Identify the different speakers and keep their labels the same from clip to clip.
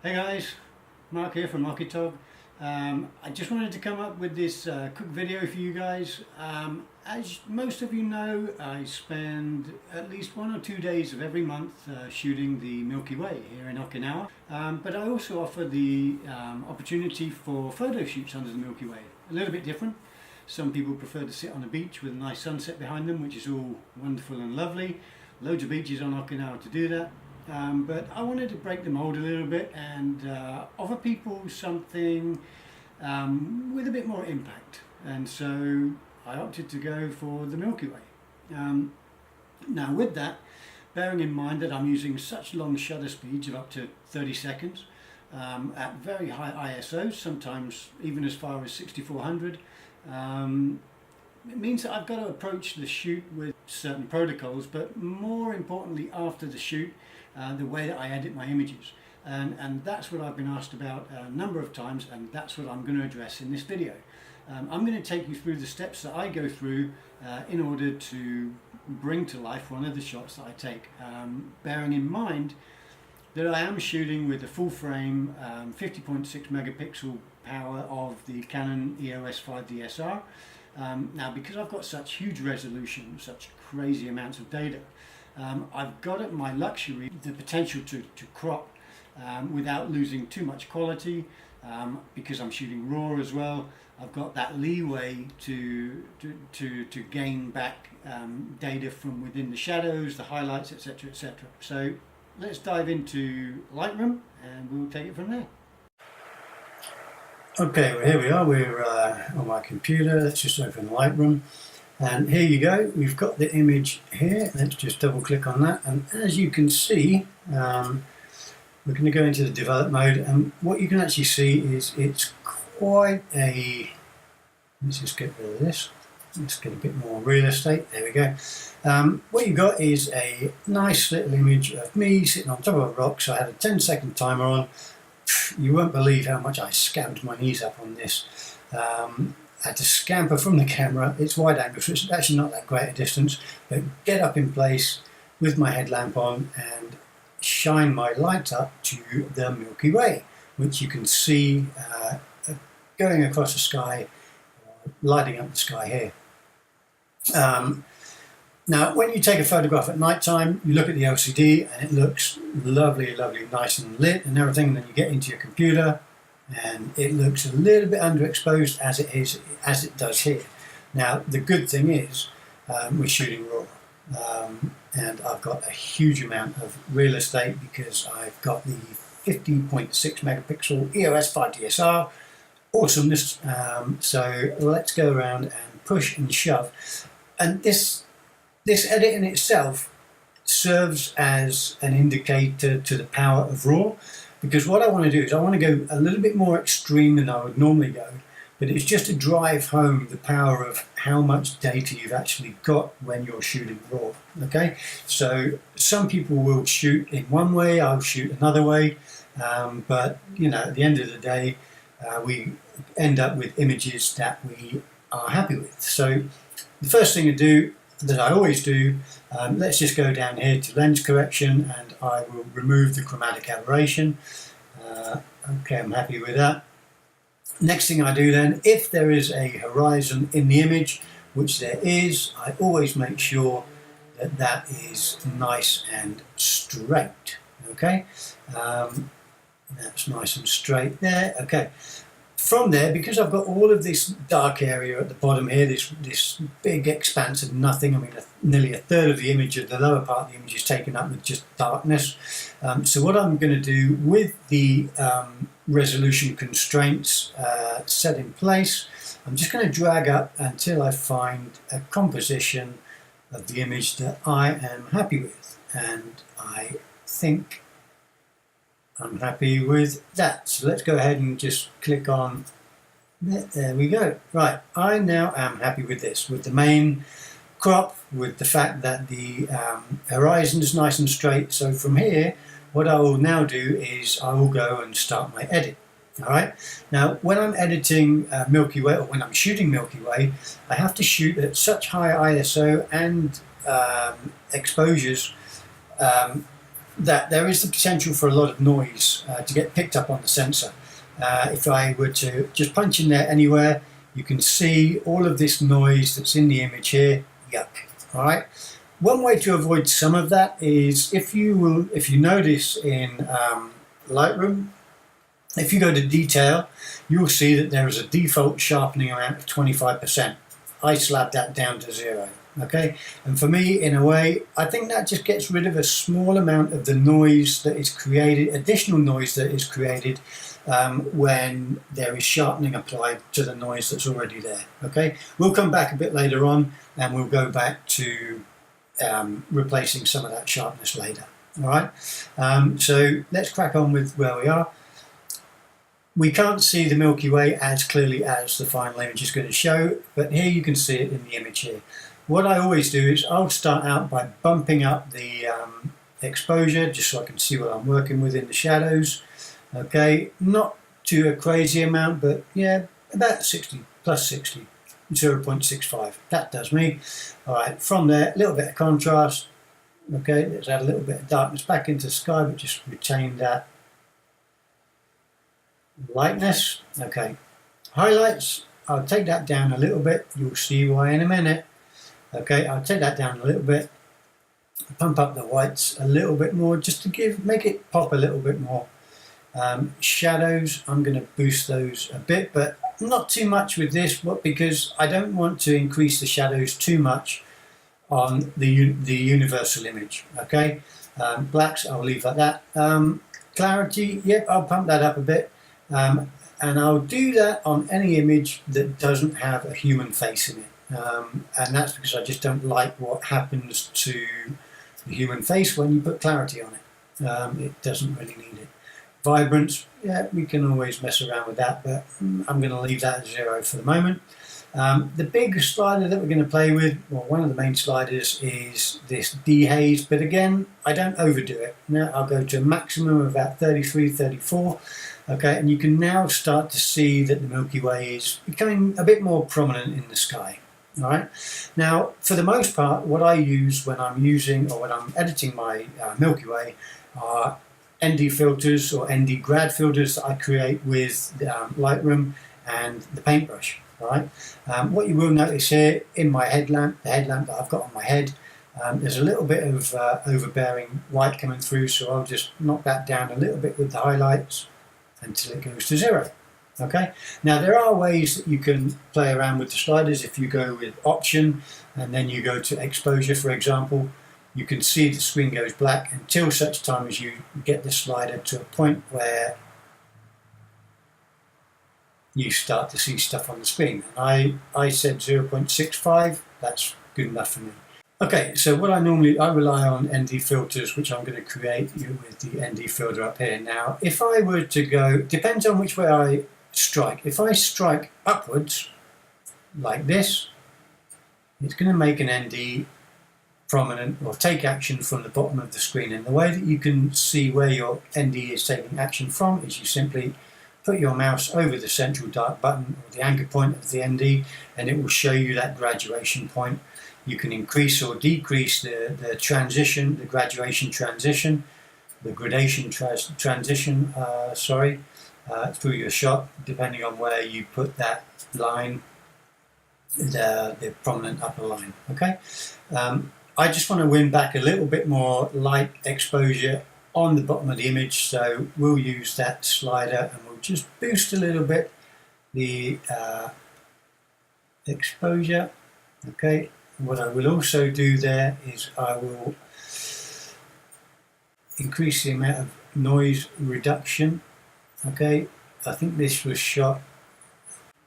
Speaker 1: Hey guys, Mark here from Okinawa. I just wanted to come up with this quick video for you guys. As most of you know, I spend at least 1 or 2 days of every month shooting the Milky Way here in Okinawa. But I also offer the opportunity for photo shoots under the Milky Way. A little bit different. Some people prefer to sit on a beach with a nice sunset behind them, which is all wonderful and lovely. Loads of beaches on Okinawa to do that. But I wanted to break the mold a little bit and offer people something with a bit more impact. And so I opted to go for the Milky Way. Now with that, bearing in mind that I'm using such long shutter speeds of up to 30 seconds at very high ISOs, sometimes even as far as 6400, it means that I've got to approach the shoot with certain protocols, but more importantly after the shoot, the way that I edit my images. And that's what I've been asked about a number of times, and that's what I'm going to address in this video. I'm going to take you through the steps that I go through in order to bring to life one of the shots that I take, bearing in mind that I am shooting with a full frame 50.6 megapixel power of the Canon EOS 5 DSR. Now, because I've got such huge resolution, such crazy amounts of data, I've got at my luxury the potential to crop without losing too much quality. Because I'm shooting RAW as well, I've got that leeway to gain back data from within the shadows, the highlights, etc., etc. So let's dive into Lightroom and we'll take it from there. Okay, well, here we are, we're on my computer. Let's just open Lightroom, and here you go, we've got the image here. Let's just double click on that, and as you can see, we're going to go into the develop mode, and what you can actually see is it's quite a, let's just get rid of this, let's get a bit more real estate, there we go. What you've got is a nice little image of me sitting on top of a rock. So I had a 10-second timer on. You won't believe how much I scamped my knees up on this. I had to scamper from the camera. It's wide angle, so it's actually not that great a distance, but get up in place with my headlamp on and shine my light up to the Milky Way, which you can see going across the sky, lighting up the sky here. Now, when you take a photograph at night time, you look at the LCD and it looks lovely, lovely, nice and lit and everything. And then you get into your computer and it looks a little bit underexposed as it does here. Now, the good thing is we're shooting RAW, and I've got a huge amount of real estate because I've got the 50.6 megapixel EOS 5 DSR. Awesomeness. So let's go around and push and shove, and this edit in itself serves as an indicator to the power of RAW, because what I want to do is I want to go a little bit more extreme than I would normally go, but it's just to drive home the power of how much data you've actually got when you're shooting RAW. Okay, so some people will shoot in one way, I'll shoot another way, but you know, at the end of the day, we end up with images that we are happy with. So the first thing to do, that I always do, let's just go down here to lens correction and I will remove the chromatic aberration. Okay, I'm happy with that. Next thing I do then, if there is a horizon in the image, which there is, I always make sure that that is nice and straight. Okay, that's nice and straight there. Okay. From there, because I've got all of this dark area at the bottom here, this big expanse of nothing, I mean nearly a third of the image, of the lower part of the image is taken up with just darkness. So what I'm going to do with the resolution constraints set in place, I'm just going to drag up until I find a composition of the image that I am happy with, and I think I'm happy with that. So let's go ahead and just click on that. There we go. Right, I now am happy with this, with the main crop, with the fact that the horizon is nice and straight. So from here, what I will now do is I will go and start my edit. All right. Now, when I'm editing Milky Way, or when I'm shooting Milky Way, I have to shoot at such high ISO and exposures that there is the potential for a lot of noise to get picked up on the sensor. If I were to just punch in there anywhere, you can see all of this noise that's in the image here. Yuck. All right. One way to avoid some of that is if you notice in Lightroom, if you go to detail, you'll see that there is a default sharpening amount of 25%. I slapped that down to 0. Okay, and for me, in a way, I think that just gets rid of a small amount of the noise that is created, additional noise that is created when there is sharpening applied to the noise that's already there. Okay, we'll come back a bit later on and we'll go back to replacing some of that sharpness later. All right, so let's crack on with where we are. We can't see the Milky Way as clearly as the final image is going to show, but here you can see it in the image here. What I always do is I'll start out by bumping up the exposure just so I can see what I'm working with in the shadows. Okay, not to a crazy amount, but yeah, about 60, plus 60, 0.65. That does me. All right, from there, a little bit of contrast. Okay, let's add a little bit of darkness back into the sky, but just retain that lightness. Okay, highlights, I'll take that down a little bit. You'll see why in a minute. Okay, I'll take that down a little bit, pump up the whites a little bit more just to make it pop a little bit more. Shadows, I'm going to boost those a bit, but not too much with this, because I don't want to increase the shadows too much on the universal image. Okay, blacks I'll leave like that. Clarity, yep, I'll pump that up a bit, and I'll do that on any image that doesn't have a human face in it. And that's because I just don't like what happens to the human face when you put clarity on it. It doesn't really need it. Vibrance, yeah, we can always mess around with that, but I'm going to leave that at 0 for the moment. The big slider that we're going to play with, well, one of the main sliders is this dehaze, but again, I don't overdo it. Now I'll go to a maximum of about 33, 34. Okay, and you can now start to see that the Milky Way is becoming a bit more prominent in the sky. All right. Now, for the most part, what I use when I'm editing my Milky Way are ND filters or ND grad filters that I create with Lightroom and the paintbrush. All right. What you will notice here in my headlamp, the headlamp that I've got on my head, there's a little bit of overbearing white coming through, so I'll just knock that down a little bit with the highlights until it goes to 0. Okay, now there are ways that you can play around with the sliders. If you go with option and then you go to exposure, for example, you can see the screen goes black until such time as you get the slider to a point where you start to see stuff on the screen. And I said 0.65, that's good enough for me. Okay, so what I rely on ND filters, which I'm going to create with the ND filter up here. Now, if I were to go, depends on which way I strike. If I strike upwards like this, it's going to make an ND prominent or take action from the bottom of the screen. And the way that you can see where your ND is taking action from is you simply put your mouse over the central dark button or the anchor point of the ND, and it will show you that graduation point. You can increase or decrease the transition, the graduation transition, the gradation transition, through your shot, depending on where you put that line, the prominent upper line. Okay, I just want to win back a little bit more light exposure on the bottom of the image, so we'll use that slider and we'll just boost a little bit the exposure. Okay, what I will also do there is I will increase the amount of noise reduction. Okay, I think this was shot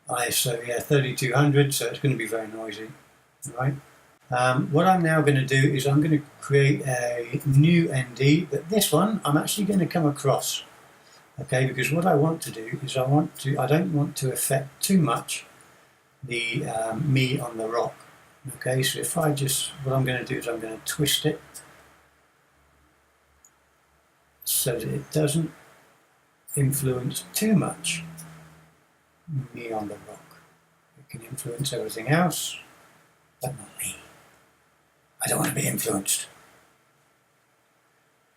Speaker 1: ISO 3200, so it's going to be very noisy. Right. What I'm now going to do is I'm going to create a new ND, but this one I'm actually going to come across. Okay, because what I want to do is I don't want to affect too much the me on the rock. Okay, so what I'm going to do is I'm going to twist it so that it doesn't influence too much me on the rock. It can influence everything else, but not me. I don't want to be influenced.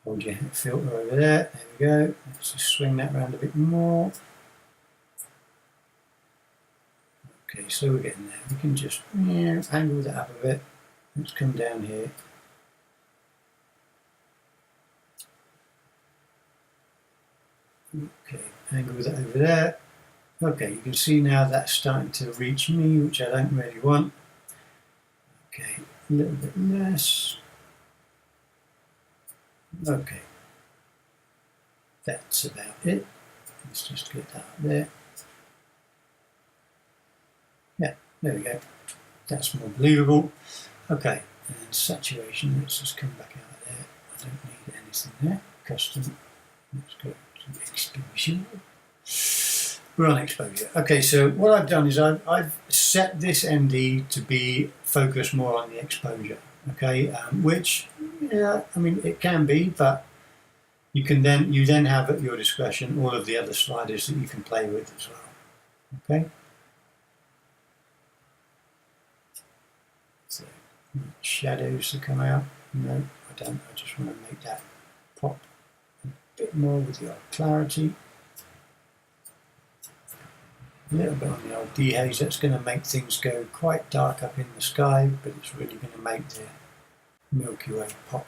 Speaker 1: Hold your filter over there. There we go. Let's just swing that around a bit more. Okay, so we're getting there. We can just angle that up a bit. Let's come down here. Okay, angle that over there. Okay, you can see now that's starting to reach me, which I don't really want. Okay, a little bit less. Okay, that's about it. Let's just get that up there. Yeah, there we go. That's more believable. Okay, and saturation, let's just come back out of there. I don't need anything there. Custom, let's go to exposure. We're on exposure. Okay, so what I've done is I've set this ND to be focused more on the exposure. Okay, which, yeah, I mean it can be, but you then have at your discretion all of the other sliders that you can play with as well. Okay. So shadows to come out. No, I don't. I just want to make that pop a bit more with the old clarity. A little bit on the old dehaze. That's going to make things go quite dark up in the sky, but it's really going to make the Milky Way pop.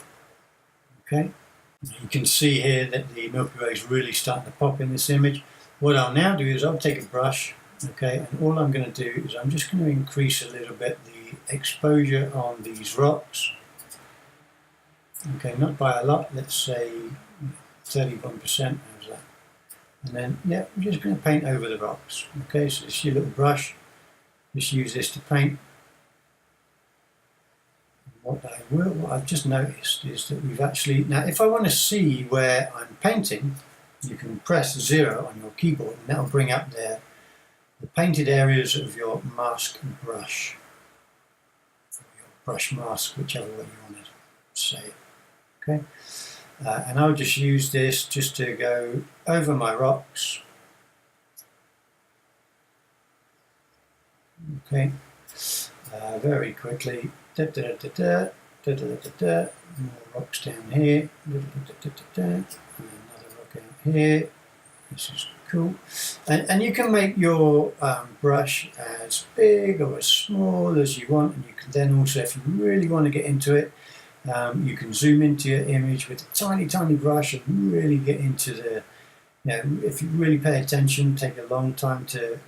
Speaker 1: Okay, you can see here that the Milky Way is really starting to pop in this image. What I'll now do is I'll take a brush, okay, and all I'm going to do is I'm just going to increase a little bit the exposure on these rocks. Okay, not by a lot, let's say 31%, how's that? And then, yeah, I'm just going to paint over the rocks. Okay, so it's your little brush. Just use this to paint. What I've just noticed is that we've actually, now if I want to see where I'm painting, you can press 0 on your keyboard and that'll bring up there the painted areas of your mask brush. Or your brush mask, whichever way you want to say it. Okay. And I'll just use this just to go over my rocks. Okay, very quickly. Da, da, da, da, da, da, da, da. More rocks down here. Da, da, da, da, da, da. And another rock out here. This is cool. And you can make your brush as big or as small as you want, and you can then also, if you really want to get into it, you can zoom into your image with a tiny brush and really get into the, if you really pay attention, take a long time to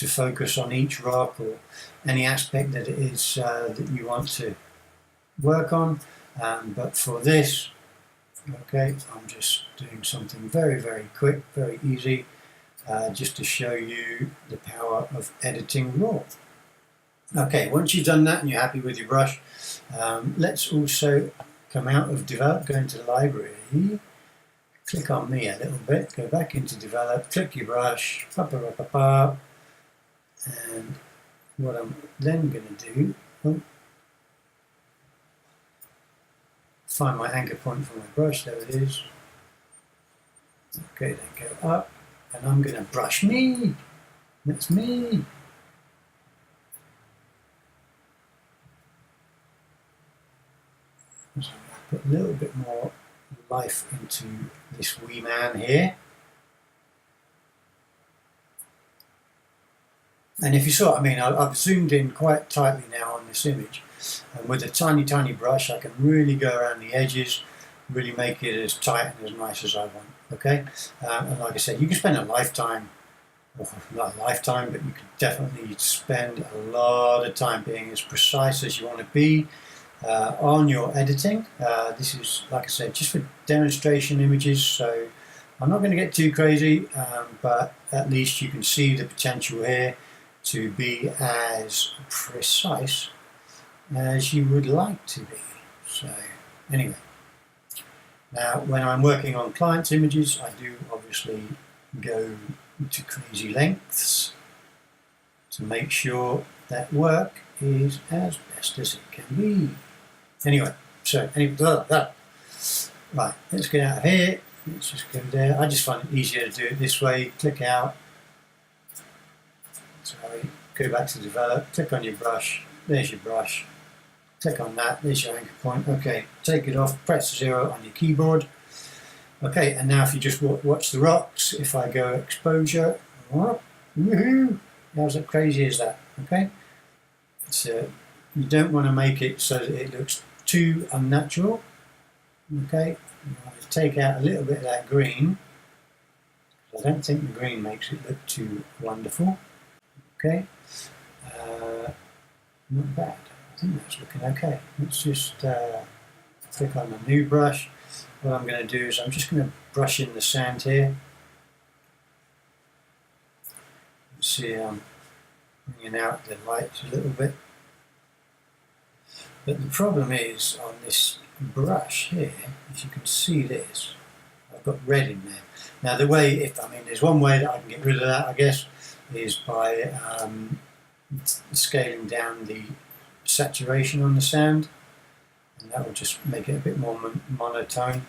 Speaker 1: focus on each rock or any aspect that it is that you want to work on. But for this, okay, I'm just doing something very quick, very easy, just to show you the power of editing raw. Okay, once you've done that and you're happy with your brush, let's also come out of develop, go into the library, click on me a little bit, go back into develop, click your brush, and what I'm then going to do, find my anchor point for my brush, there it is. Okay, then go up, and I'm going to brush me, that's me. So I'm going to put a little bit more life into this wee man here. And if you saw what I mean, I've zoomed in quite tightly now on this image. And with a tiny brush, I can really go around the edges, really make it as tight and as nice as I want. Okay? And like I said, you can spend a lifetime, or not a lifetime, but you can definitely spend a lot of time being as precise as you want to be on your editing. This is, like I said, just for demonstration images, so I'm not going to get too crazy, but at least you can see the potential here to be as precise as you would like to be. So anyway, now when I'm working on clients' images, I do obviously go to crazy lengths to make sure that work is as best as it can be. Anyway, so right, let's get out of here. Let's just go there. I just find it easier to do it this way. Click out. Sorry, go back to develop. Click on your brush. There's your brush. click on that, there's your anchor point. Okay, take it off, press 0 on your keyboard. Okay, and now if you just watch the rocks, if I go exposure, woohoo, how's that crazy as that? Okay, so you don't want to make it so that it looks too unnatural. Okay, take out a little bit of that green. I don't think the green makes it look too wonderful. Okay, not bad. I think that's looking okay. Let's just click on the new brush. What I'm going to do is I'm just going to brush in the sand here. You see I'm bringing out the lights a little bit. But the problem is on this brush here, as you can see this, I've got red in there. Now the way, there's one way that I can get rid of that, I guess, is by scaling down the saturation on the sand, and that will just make it a bit more monotone.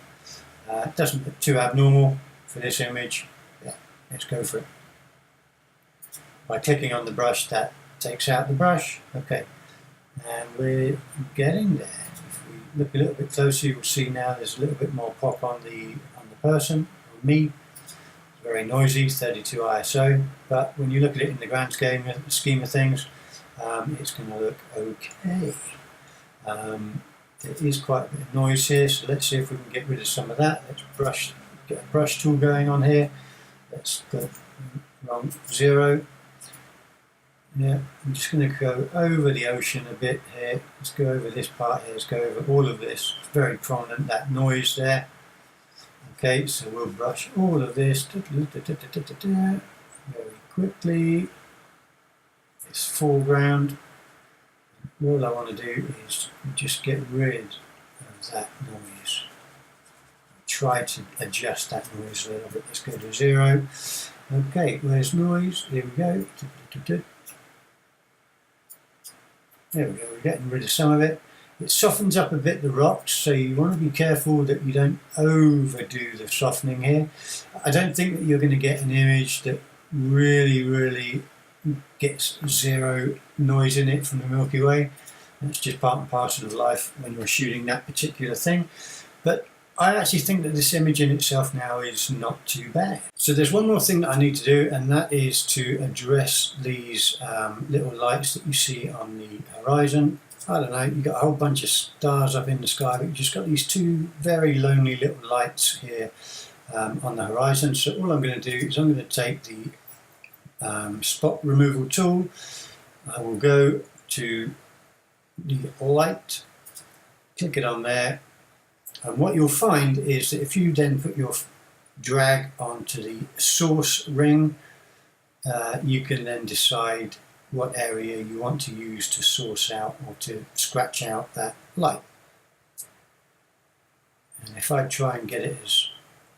Speaker 1: It doesn't look too abnormal for this image. Yeah, let's go for it. By clicking on the brush, that takes out the brush. Okay, and we're getting there. If we look a little bit closer, you'll see now there's a little bit more pop on the person, or me. It's very noisy, 32 ISO, but when you look at it in the grand scheme of things, it's going to look okay. There is quite a bit of noise here, so let's see if we can get rid of some of that. Let's get a brush tool going on here. Let's go wrong 0. Yeah, I'm just going to go over the ocean a bit here. Let's go over this part here. Let's go over all of this. It's very prominent, that noise there. Okay, so we'll brush all of this very quickly. This foreground. All I want to do is just get rid of that noise. Try to adjust that noise a little bit. Let's go to 0. Okay, where's noise? There we go. There we go, we're getting rid of some of it. It softens up a bit the rocks, so you want to be careful that you don't overdo the softening here. I don't think that you're going to get an image that really gets 0 noise in it from the Milky Way. That's just part and parcel of life when you're shooting that particular thing. But I actually think that this image in itself now is not too bad. So there's one more thing that I need to do, and that is to address these little lights that you see on the horizon. I don't know, you've got a whole bunch of stars up in the sky, but you've just got these two very lonely little lights here on the horizon. So all I'm going to do is I'm going to take the spot removal tool. I will go to the light, click it on there, and what you'll find is that if you then put your drag onto the source ring, you can then decide what area you want to use to source out or to scratch out that light. And if I try and get it as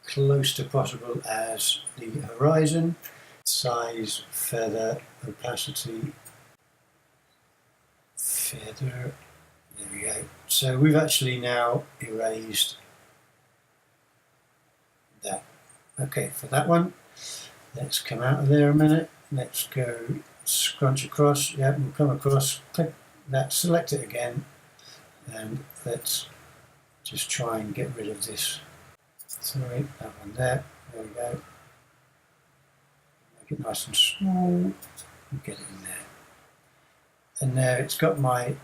Speaker 1: close to possible as the horizon, size, feather, opacity, feather, there we go. So we've actually now erased that. Okay, for that one, let's come out of there a minute. Let's go scrunch across. Yeah, we'll come across, click that, select it again, and let's just try and get rid of this. Sorry, that one there. There we go. Make it nice and small. And get it in there. And there it's got my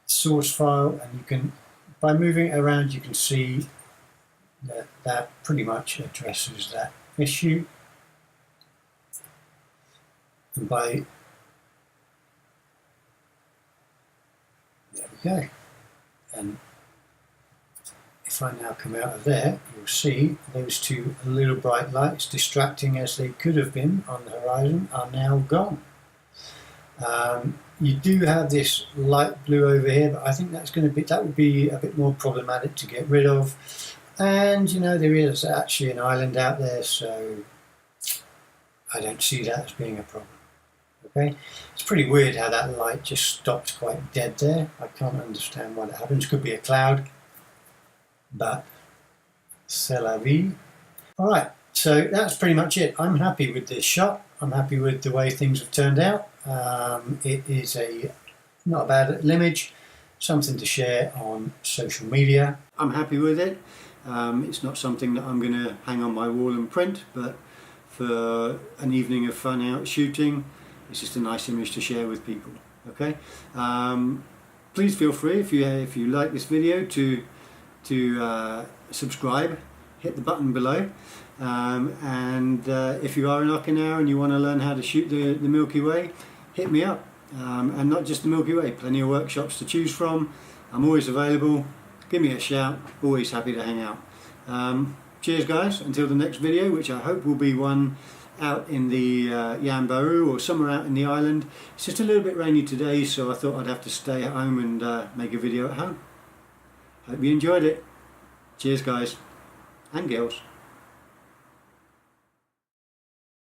Speaker 1: source file, and you can, by moving it around, you can see that that pretty much addresses that issue. And by, there we go. And if I now come out of there, you'll see those two little bright lights, distracting as they could have been on the horizon, are now gone. You do have this light blue over here, but I think that would be a bit more problematic to get rid of. And you know, there is actually an island out there, so I don't see that as being a problem. Okay, it's pretty weird how that light just stopped quite dead there. I can't understand why that happens. Could be a cloud, but c'est la vie. All right, so that's pretty much it. I'm happy with this shot. I'm happy with the way things have turned out. It is not a bad little image. something to share on social media. I'm happy with it. It's not something that I'm going to hang on my wall and print, but for an evening of fun out shooting, it's just a nice image to share with people. Okay. Please feel free, if you like this video, to subscribe, hit the button below, and if you are in Okinawa and you want to learn how to shoot the Milky Way, hit me up. And not just the Milky Way, plenty of workshops to choose from. I'm always available. Give me a shout, always happy to hang out. Cheers guys, until the next video, which I hope will be one out in the Yambaru or somewhere out in the island. It's just a little bit rainy today, so I thought I'd have to stay at home and make a video at home. Hope you enjoyed it. Cheers guys and girls.